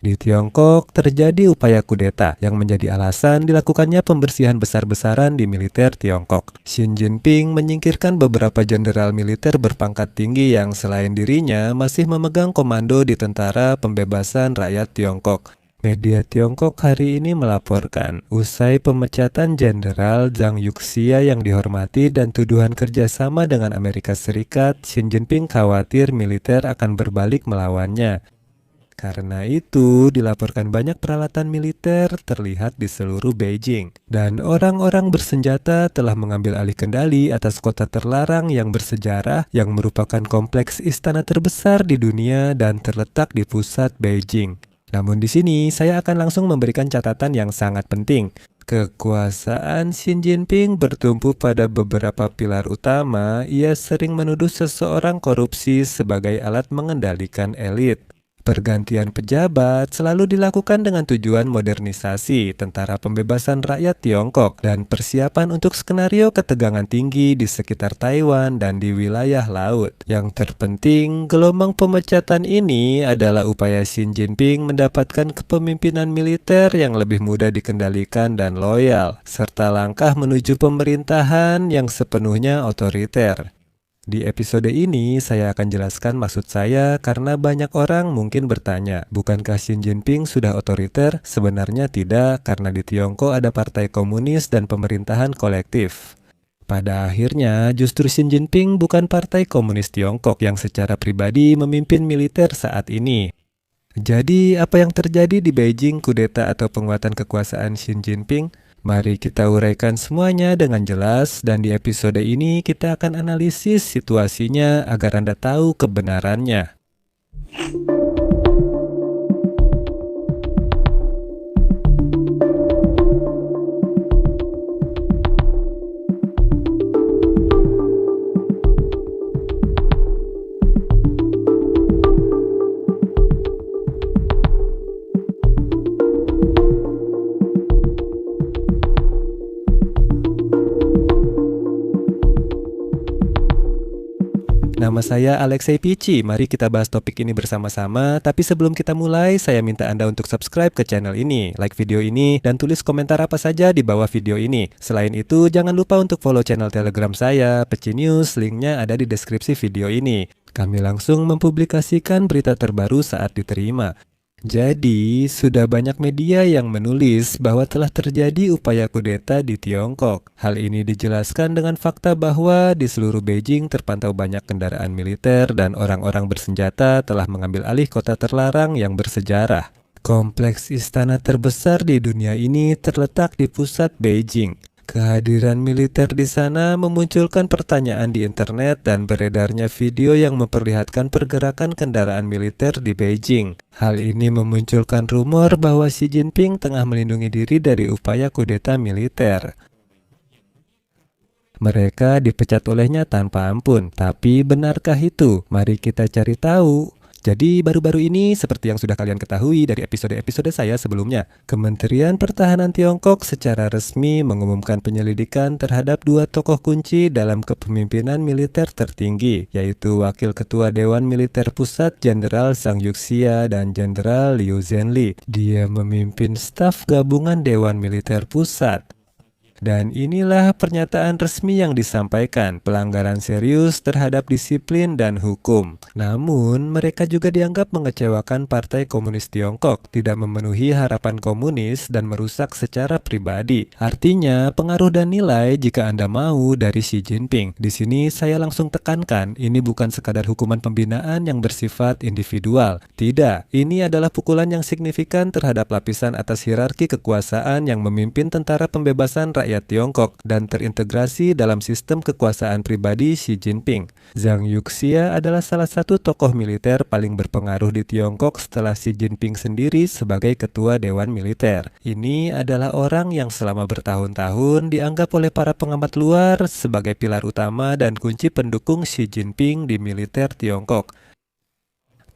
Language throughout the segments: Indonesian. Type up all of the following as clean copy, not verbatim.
Di Tiongkok terjadi upaya kudeta yang menjadi alasan dilakukannya pembersihan besar-besaran di militer Tiongkok. Xi Jinping menyingkirkan beberapa jenderal militer berpangkat tinggi yang selain dirinya masih memegang komando di Tentara Pembebasan Rakyat Tiongkok. Media Tiongkok hari ini melaporkan, usai pemecatan Jenderal Zhang Yuxia yang dihormati dan tuduhan kerjasama dengan Amerika Serikat, Xi Jinping khawatir militer akan berbalik melawannya. Karena itu, dilaporkan banyak peralatan militer terlihat di seluruh Beijing. Dan orang-orang bersenjata telah mengambil alih kendali atas kota terlarang yang bersejarah yang merupakan kompleks istana terbesar di dunia dan terletak di pusat Beijing. Namun di sini, saya akan langsung memberikan catatan yang sangat penting. Kekuasaan Xi Jinping bertumpu pada beberapa pilar utama. Ia sering menuduh seseorang korupsi sebagai alat mengendalikan elit. Pergantian pejabat selalu dilakukan dengan tujuan modernisasi Tentara Pembebasan Rakyat Tiongkok dan persiapan untuk skenario ketegangan tinggi di sekitar Taiwan dan di wilayah laut. Yang terpenting, gelombang pemecatan ini adalah upaya Xi Jinping mendapatkan kepemimpinan militer yang lebih mudah dikendalikan dan loyal, serta langkah menuju pemerintahan yang sepenuhnya otoriter. Di episode ini, saya akan jelaskan maksud saya karena banyak orang mungkin bertanya, bukankah Xi Jinping sudah otoriter? Sebenarnya tidak, karena di Tiongkok ada partai komunis dan pemerintahan kolektif. Pada akhirnya, justru Xi Jinping bukan partai komunis Tiongkok yang secara pribadi memimpin militer saat ini. Jadi, apa yang terjadi di Beijing kudeta atau penguatan kekuasaan Xi Jinping? Mari kita uraikan semuanya dengan jelas dan di episode ini kita akan analisis situasinya agar Anda tahu kebenarannya. Nama saya Alexei Pichi, mari kita bahas topik ini bersama-sama. Tapi sebelum kita mulai, saya minta Anda untuk subscribe ke channel ini, like video ini, dan tulis komentar apa saja di bawah video ini. Selain itu, jangan lupa untuk follow channel Telegram saya, Peci News, linknya ada di deskripsi video ini. Kami langsung mempublikasikan berita terbaru saat diterima. Jadi, sudah banyak media yang menulis bahwa telah terjadi upaya kudeta di Tiongkok. Hal ini dijelaskan dengan fakta bahwa di seluruh Beijing terpantau banyak kendaraan militer dan orang-orang bersenjata telah mengambil alih kota terlarang yang bersejarah. Kompleks istana terbesar di dunia ini terletak di pusat Beijing. Kehadiran militer di sana memunculkan pertanyaan di internet dan beredarnya video yang memperlihatkan pergerakan kendaraan militer di Beijing. Hal ini memunculkan rumor bahwa Xi Jinping tengah melindungi diri dari upaya kudeta militer. Mereka dipecat olehnya tanpa ampun, tapi benarkah itu? Mari kita cari tahu. Jadi baru-baru ini, seperti yang sudah kalian ketahui dari episode-episode saya sebelumnya, Kementerian Pertahanan Tiongkok secara resmi mengumumkan penyelidikan terhadap dua tokoh kunci dalam kepemimpinan militer tertinggi, yaitu Wakil Ketua Dewan Militer Pusat Jenderal Zhang Yuxia dan Jenderal Liu Zhenli. Dia memimpin staf gabungan Dewan Militer Pusat. Dan inilah pernyataan resmi yang disampaikan, pelanggaran serius terhadap disiplin dan hukum. Namun, mereka juga dianggap mengecewakan Partai Komunis Tiongkok, tidak memenuhi harapan komunis dan merusak secara pribadi. Artinya, pengaruh dan nilai jika Anda mau dari Xi Jinping. Di sini saya langsung tekankan, ini bukan sekadar hukuman pembinaan yang bersifat individual. Tidak, ini adalah pukulan yang signifikan terhadap lapisan atas hierarki kekuasaan yang memimpin Tentara Pembebasan Rakyat Tiongkok dan terintegrasi dalam sistem kekuasaan pribadi Xi Jinping. Zhang Yuxia adalah salah satu tokoh militer paling berpengaruh di Tiongkok setelah Xi Jinping sendiri sebagai ketua Dewan Militer. Ini adalah orang yang selama bertahun-tahun dianggap oleh para pengamat luar sebagai pilar utama dan kunci pendukung Xi Jinping di militer Tiongkok.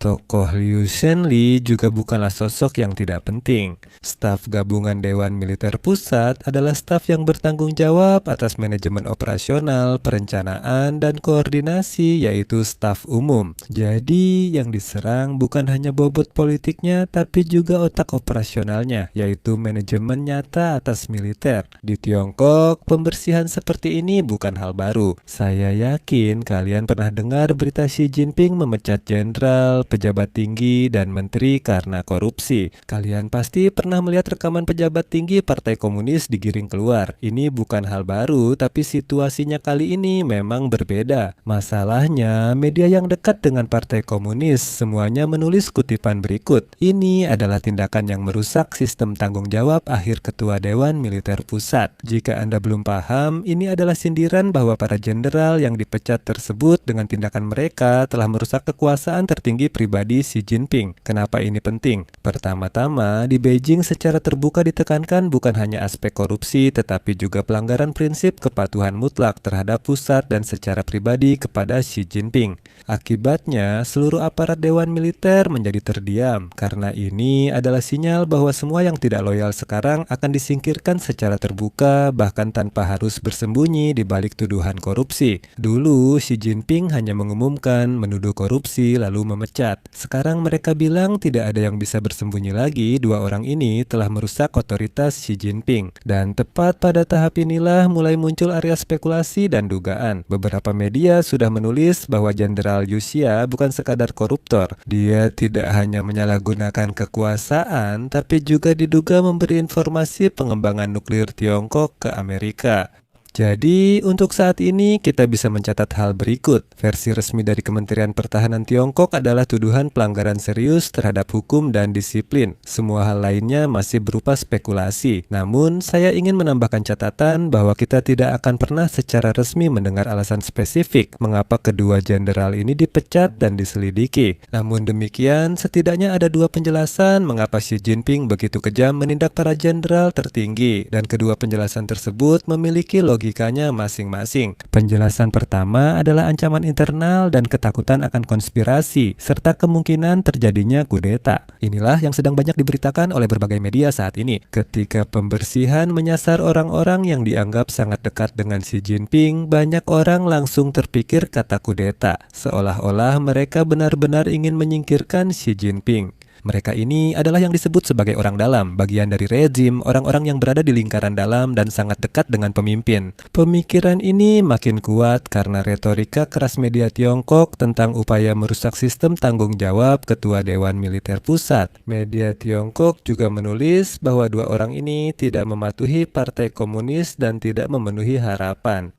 Tokoh Liu Shenli juga bukanlah sosok yang tidak penting. Staf gabungan Dewan Militer Pusat adalah staf yang bertanggung jawab atas manajemen operasional, perencanaan, dan koordinasi, yaitu staf umum. Jadi, yang diserang bukan hanya bobot politiknya, tapi juga otak operasionalnya, yaitu manajemen nyata atas militer. Di Tiongkok, pembersihan seperti ini bukan hal baru. Saya yakin kalian pernah dengar berita Xi Jinping memecat jenderal, pejabat tinggi, dan menteri karena korupsi. Kalian pasti pernah melihat rekaman pejabat tinggi Partai Komunis digiring keluar. Ini bukan hal baru, tapi situasinya kali ini memang berbeda. Masalahnya, media yang dekat dengan Partai Komunis semuanya menulis kutipan berikut. Ini adalah tindakan yang merusak sistem tanggung jawab akhir Ketua Dewan Militer Pusat. Jika Anda belum paham, ini adalah sindiran bahwa para jenderal yang dipecat tersebut dengan tindakan mereka telah merusak kekuasaan tertinggi pribadi Xi Jinping. Kenapa ini penting? Pertama-tama, di Beijing secara terbuka ditekankan bukan hanya aspek korupsi, tetapi juga pelanggaran prinsip kepatuhan mutlak terhadap pusat dan secara pribadi kepada Xi Jinping. Akibatnya, seluruh aparat Dewan Militer menjadi terdiam, karena ini adalah sinyal bahwa semua yang tidak loyal sekarang akan disingkirkan secara terbuka, bahkan tanpa harus bersembunyi di balik tuduhan korupsi. Dulu, Xi Jinping hanya mengumumkan, menuduh korupsi, lalu memecat. Sekarang mereka bilang tidak ada yang bisa bersembunyi lagi, dua orang ini telah merusak otoritas Xi Jinping. Dan tepat pada tahap inilah mulai muncul area spekulasi dan dugaan. Beberapa media sudah menulis bahwa Jenderal Yu Xia bukan sekadar koruptor. Dia tidak hanya menyalahgunakan kekuasaan, tapi juga diduga memberi informasi pengembangan nuklir Tiongkok ke Amerika. Jadi, untuk saat ini kita bisa mencatat hal berikut. Versi resmi dari Kementerian Pertahanan Tiongkok adalah tuduhan pelanggaran serius terhadap hukum dan disiplin. Semua hal lainnya masih berupa spekulasi. Namun, saya ingin menambahkan catatan bahwa kita tidak akan pernah secara resmi mendengar alasan spesifik mengapa kedua jenderal ini dipecat dan diselidiki. Namun demikian, setidaknya ada dua penjelasan mengapa Xi Jinping begitu kejam menindak para jenderal tertinggi, dan kedua penjelasan tersebut memiliki logikanya masing-masing. Penjelasan pertama adalah ancaman internal dan ketakutan akan konspirasi, serta kemungkinan terjadinya kudeta. Inilah yang sedang banyak diberitakan oleh berbagai media saat ini. Ketika pembersihan menyasar orang-orang yang dianggap sangat dekat dengan Xi Jinping, banyak orang langsung terpikir kata kudeta, seolah-olah mereka benar-benar ingin menyingkirkan Xi Jinping. Mereka ini adalah yang disebut sebagai orang dalam, bagian dari rezim, orang-orang yang berada di lingkaran dalam dan sangat dekat dengan pemimpin. Pemikiran ini makin kuat karena retorika keras media Tiongkok tentang upaya merusak sistem tanggung jawab Ketua Dewan Militer Pusat. Media Tiongkok juga menulis bahwa dua orang ini tidak mematuhi Partai Komunis dan tidak memenuhi harapan.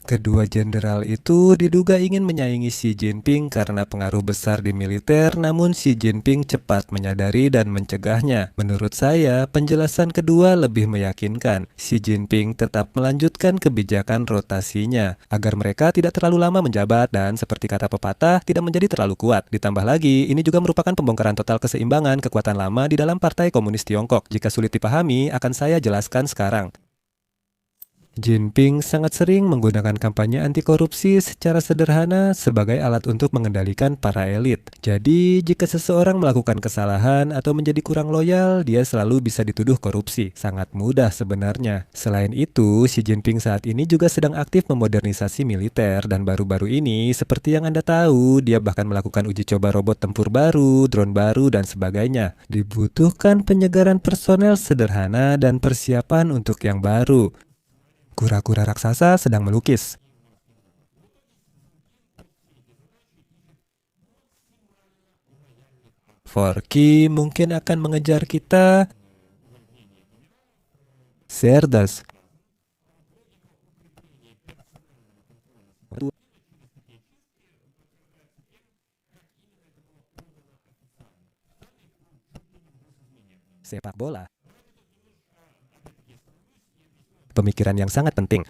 Kedua jenderal itu diduga ingin menyaingi Xi Jinping karena pengaruh besar di militer, namun Xi Jinping cepat menyadari dan mencegahnya. Menurut saya, penjelasan kedua lebih meyakinkan. Xi Jinping tetap melanjutkan kebijakan rotasinya, agar mereka tidak terlalu lama menjabat dan, seperti kata pepatah, tidak menjadi terlalu kuat. Ditambah lagi, ini juga merupakan pembongkaran total keseimbangan kekuatan lama di dalam Partai Komunis Tiongkok. Jika sulit dipahami, akan saya jelaskan sekarang. Jinping sangat sering menggunakan kampanye anti korupsi secara sederhana sebagai alat untuk mengendalikan para elit. Jadi, jika seseorang melakukan kesalahan atau menjadi kurang loyal, dia selalu bisa dituduh korupsi. Sangat mudah sebenarnya. Selain itu, Xi Jinping saat ini juga sedang aktif memodernisasi militer, dan baru-baru ini, seperti yang Anda tahu, dia bahkan melakukan uji coba robot tempur baru, drone baru, dan sebagainya. Dibutuhkan penyegaran personel sederhana dan persiapan untuk yang baru. Kura-kura raksasa sedang melukis. Forky mungkin akan mengejar kita. Cerdas. Sepak bola. Pemikiran yang sangat penting.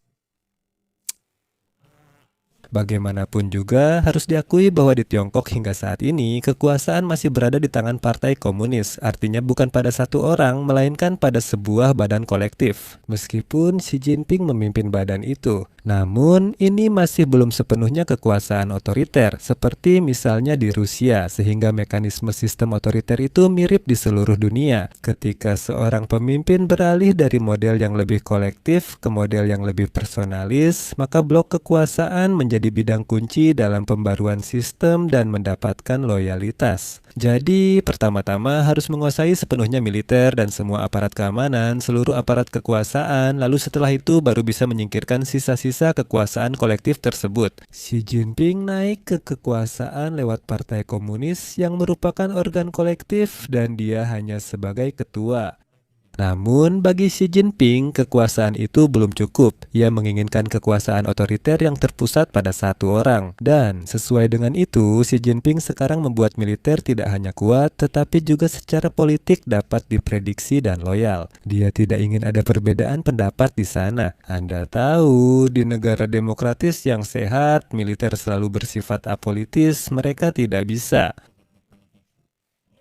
Bagaimanapun juga, harus diakui bahwa di Tiongkok hingga saat ini, kekuasaan masih berada di tangan Partai Komunis, artinya bukan pada satu orang, melainkan pada sebuah badan kolektif. Meskipun Xi Jinping memimpin badan itu, namun ini masih belum sepenuhnya kekuasaan otoriter, seperti misalnya di Rusia, sehingga mekanisme sistem otoriter itu mirip di seluruh dunia. Ketika seorang pemimpin beralih dari model yang lebih kolektif ke model yang lebih personalis, maka blok kekuasaan menjadi bidang kunci dalam pembaruan sistem dan mendapatkan loyalitas. Jadi, pertama-tama harus menguasai sepenuhnya militer dan semua aparat keamanan, seluruh aparat kekuasaan, lalu setelah itu baru bisa menyingkirkan sisa-sisa kekuasaan kolektif tersebut. Xi Jinping naik ke kekuasaan lewat Partai Komunis yang merupakan organ kolektif dan dia hanya sebagai ketua. Namun, bagi Xi Jinping, kekuasaan itu belum cukup. Ia menginginkan kekuasaan otoriter yang terpusat pada satu orang. Dan, sesuai dengan itu, Xi Jinping sekarang membuat militer tidak hanya kuat, tetapi juga secara politik dapat diprediksi dan loyal. Dia tidak ingin ada perbedaan pendapat di sana. Anda tahu, di negara demokratis yang sehat, militer selalu bersifat apolitis, mereka tidak bisa.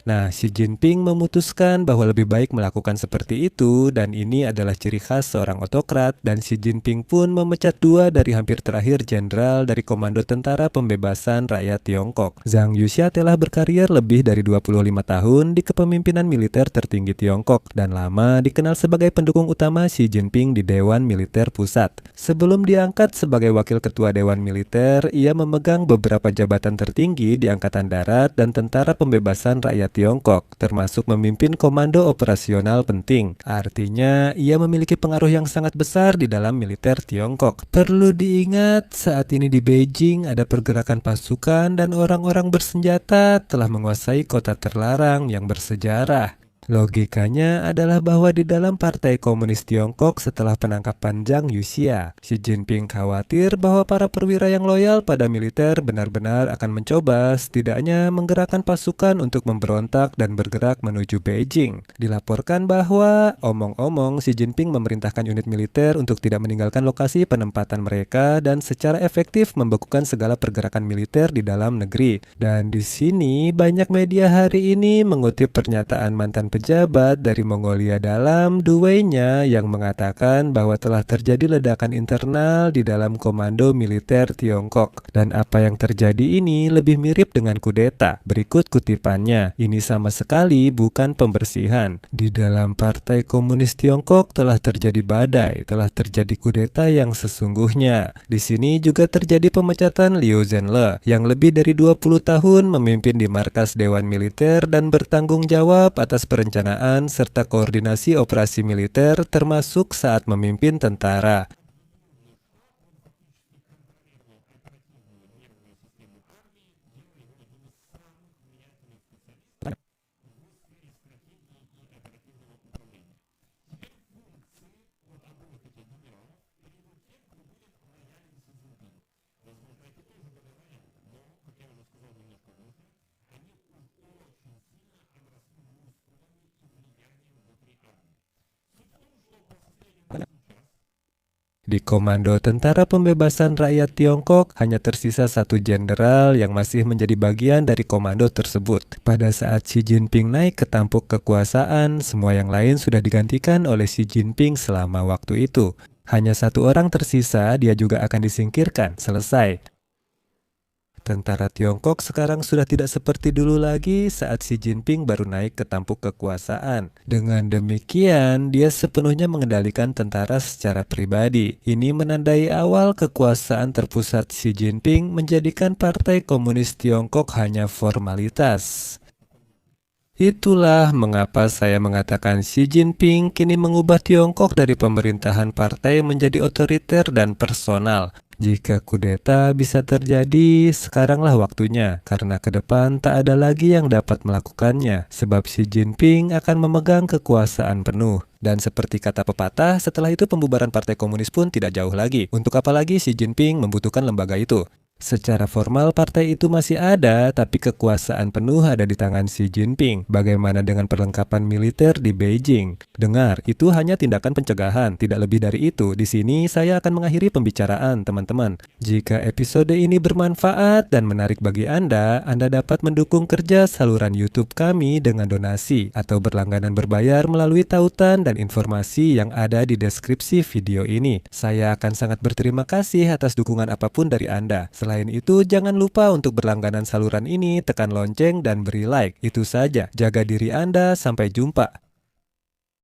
Nah, Xi Jinping memutuskan bahwa lebih baik melakukan seperti itu dan ini adalah ciri khas seorang otokrat dan Xi Jinping pun memecat 2 dari hampir terakhir jenderal dari Komando Tentara Pembebasan Rakyat Tiongkok. Zhang Yuxia telah berkarir lebih dari 25 tahun di kepemimpinan militer tertinggi Tiongkok dan lama dikenal sebagai pendukung utama Xi Jinping di Dewan Militer Pusat. Sebelum diangkat sebagai wakil ketua Dewan Militer, ia memegang beberapa jabatan tertinggi di Angkatan Darat dan Tentara Pembebasan Rakyat Tiongkok, termasuk memimpin komando operasional penting. Artinya, ia memiliki pengaruh yang sangat besar di dalam militer Tiongkok. Perlu diingat, saat ini di Beijing ada pergerakan pasukan dan orang-orang bersenjata telah menguasai kota terlarang yang bersejarah. Logikanya adalah bahwa di dalam Partai Komunis Tiongkok setelah penangkapan Zhang Yuxia, Xi Jinping khawatir bahwa para perwira yang loyal pada militer benar-benar akan mencoba setidaknya menggerakkan pasukan untuk memberontak dan bergerak menuju Beijing. Dilaporkan bahwa, omong-omong, Xi Jinping memerintahkan unit militer untuk tidak meninggalkan lokasi penempatan mereka dan secara efektif membekukan segala pergerakan militer di dalam negeri. Dan di sini banyak media hari ini mengutip pernyataan mantan pejabat dari Mongolia Dalam, Duwei-nya, yang mengatakan bahwa telah terjadi ledakan internal di dalam komando militer Tiongkok. Dan apa yang terjadi ini lebih mirip dengan kudeta. Berikut kutipannya, ini sama sekali bukan pembersihan. Di dalam Partai Komunis Tiongkok telah terjadi badai, telah terjadi kudeta yang sesungguhnya. Di sini juga terjadi pemecatan Liu Zhenle yang lebih dari 20 tahun memimpin di markas Dewan Militer dan bertanggung jawab atas perencanaan serta koordinasi operasi militer termasuk saat memimpin tentara. Di Komando Tentara Pembebasan Rakyat Tiongkok hanya tersisa 1 jenderal yang masih menjadi bagian dari komando tersebut. Pada saat Xi Jinping naik ke tampuk kekuasaan, semua yang lain sudah digantikan oleh Xi Jinping selama waktu itu. Hanya 1 orang tersisa, dia juga akan disingkirkan, selesai. Tentara Tiongkok sekarang sudah tidak seperti dulu lagi saat Xi Jinping baru naik ke tampuk kekuasaan. Dengan demikian, dia sepenuhnya mengendalikan tentara secara pribadi. Ini menandai awal kekuasaan terpusat Xi Jinping menjadikan Partai Komunis Tiongkok hanya formalitas. Itulah mengapa saya mengatakan Xi Jinping kini mengubah Tiongkok dari pemerintahan partai menjadi otoriter dan personal. Jika kudeta bisa terjadi, sekaranglah waktunya, karena ke depan tak ada lagi yang dapat melakukannya, sebab Xi Jinping akan memegang kekuasaan penuh. Dan seperti kata pepatah, setelah itu pembubaran Partai Komunis pun tidak jauh lagi. Untuk apa lagi Xi Jinping membutuhkan lembaga itu? Secara formal partai itu masih ada, tapi kekuasaan penuh ada di tangan Xi Jinping. Bagaimana dengan perlengkapan militer di Beijing? Dengar, itu hanya tindakan pencegahan, tidak lebih dari itu. Di sini saya akan mengakhiri pembicaraan, teman-teman. Jika episode ini bermanfaat dan menarik bagi Anda dapat mendukung kerja saluran YouTube kami dengan donasi atau berlangganan berbayar melalui tautan dan informasi yang ada di deskripsi video ini. Saya akan sangat berterima kasih atas dukungan apapun dari Anda. Selain itu, jangan lupa untuk berlangganan saluran ini, tekan lonceng dan beri like. Itu saja, jaga diri Anda, sampai jumpa.